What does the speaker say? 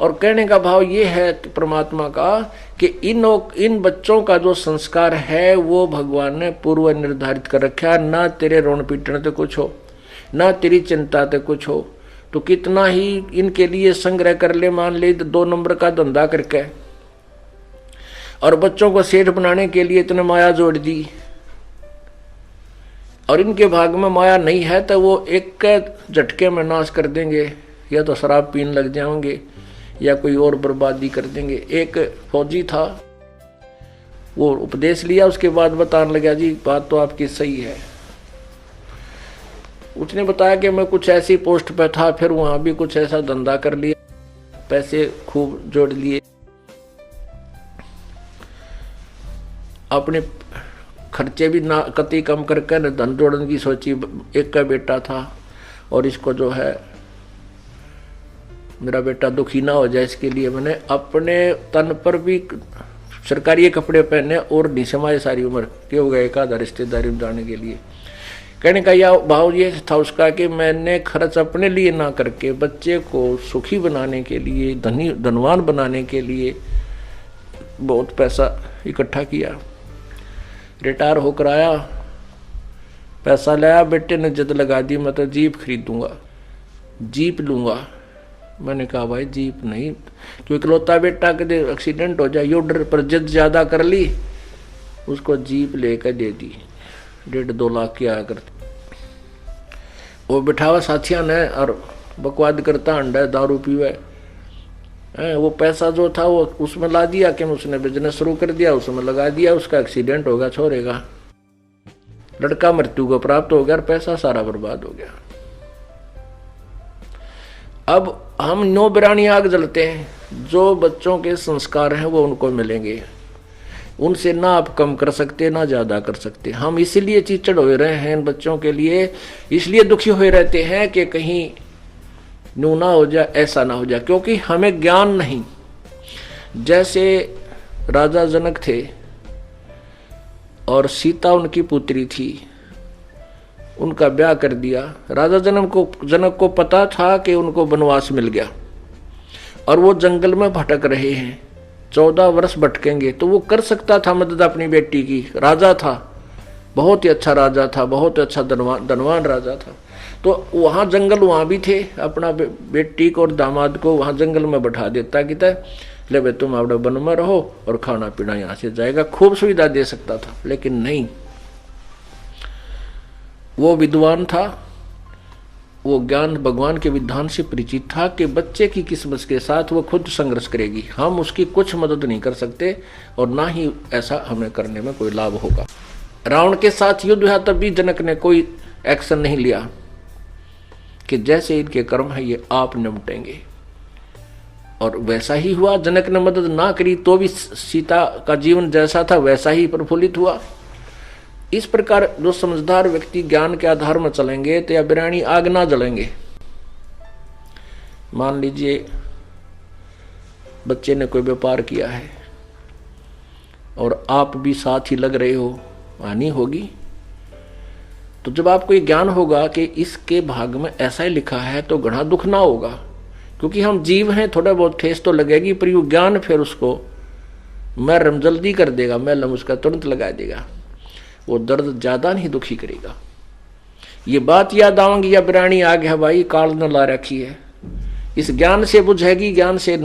और कहने का भाव ये है परमात्मा का कि इन बच्चों का जो संस्कार है वो भगवान ने पूर्व निर्धारित कर रखा, ना तेरे रोन पीटने ते कुछ हो, ना तेरी चिंता ते कुछ हो। तो कितना ही इनके लिए संग्रह कर ले, मान ले 2 नंबर का धंधा करके, और बच्चों को सेठ बनाने के लिए इतने माया जोड़ दी, और इनके भाग में माया नहीं है तो वो एक झटके में नाश कर देंगे, या तो शराब पीने लग जाएंगे या कोई और बर्बादी कर देंगे। एक फौजी था, वो उपदेश लिया, उसके बाद बताने लगा जी बात तो आपकी सही है। उसने बताया कि मैं कुछ ऐसी पोस्ट पे था, फिर वहां भी कुछ ऐसा धंधा कर लिया, पैसे खूब जोड़ लिए, अपने खर्चे भी ना कतई कम करके धन जोड़ने की सोची। एक का बेटा था और इसको जो है मेरा बेटा दुखी ना हो जाए इसके लिए मैंने अपने तन पर भी सरकारी कपड़े पहने और नहीं समाये सारी उम्र के हो गए, एक आधा रिश्तेदारी में जाने के लिए। कहने का यह भाव ये था उसका कि मैंने खर्च अपने लिए ना करके बच्चे को सुखी बनाने के लिए, धनवान बनाने के लिए बहुत पैसा इकट्ठा किया। रिटायर होकर आया, पैसा लाया, बेटे ने जिद लगा दी मैं तो जीप खरीदूंगा, जीप लूंगा। मैंने कहा भाई जीप नहीं, क्योंकि इकलौता बेटा के एक्सीडेंट हो जाए, योडर पर जिद ज्यादा कर ली, उसको जीप लेकर दे दी। 1.5-2 लाख की आया करती। वो बिठावा साथिया ने और बकवाद करता, अंडा दारू पीवे। वो पैसा जो था वो उसमें ला दिया कि उसने बिजनेस शुरू कर दिया, उसमें लगा दिया, उसका एक्सीडेंट होगा छोरे का, लड़का मृत्यु को प्राप्त हो गया और पैसा सारा बर्बाद हो गया। अब हम 9 बिरानी आग जलते हैं, जो बच्चों के संस्कार हैं वो उनको मिलेंगे, उनसे ना आप कम कर सकते ना ज्यादा कर सकते। हम इसीलिए चिचड़ हो रहे हैं इन बच्चों के लिए, इसलिए दुखी हुए रहते हैं कि कहीं न्यू ना हो जाए, ऐसा ना हो जाए, क्योंकि हमें ज्ञान नहीं। जैसे राजा जनक थे और सीता उनकी पुत्री थी, उनका ब्याह कर दिया। राजा जनक को पता था कि उनको वनवास मिल गया और वो जंगल में भटक रहे हैं, 14 वर्ष भटकेंगे, तो वो कर सकता था मदद अपनी बेटी की। राजा था, बहुत ही अच्छा राजा था, बहुत अच्छा धनवान राजा था। तो वहां जंगल वहां भी थे, अपना बेटी को और दामाद को वहां जंगल में बैठा देता कि ले भाई तुम अपने वन में रहो और खाना पीना यहां से जाएगा, खूब सुविधा दे सकता था। लेकिन नहीं, वो विद्वान था, वो ज्ञान भगवान के विधान से परिचित था कि बच्चे की किस्मत के साथ वो खुद संघर्ष करेगी, हम उसकी कुछ मदद नहीं कर सकते और ना ही ऐसा हमें करने में कोई लाभ होगा। रावण के साथ युद्ध हुआ तब भी जनक ने कोई एक्शन नहीं लिया कि जैसे इनके कर्म है ये आप निपटेंगे, और वैसा ही हुआ। जनक ने मदद ना करी तो भी सीता का जीवन जैसा था वैसा ही प्रफुल्लित हुआ। इस प्रकार जो समझदार व्यक्ति ज्ञान के आधार में चलेंगे तो या बिरानी आग ना जलेंगे। मान लीजिए बच्चे ने कोई व्यापार किया है और आप भी साथ ही लग रहे हो, हानि होगी। तो जब आपको ये ज्ञान होगा कि इसके भाग में ऐसा ही लिखा है तो घना दुख ना होगा, क्योंकि हम जीव हैं, थोड़ा बहुत ठेस तो लगेगी, पर यू ज्ञान फिर उसको मरहम जल्दी कर देगा, मलहम उसका तुरंत लगा देगा, वो दर्द ज्यादा नहीं दुखी करेगा। ये बात याद आवेंगी या बिरानी आ गया भाई काल न ला रखी है, इस ज्ञान से बुझेगी, ज्ञान से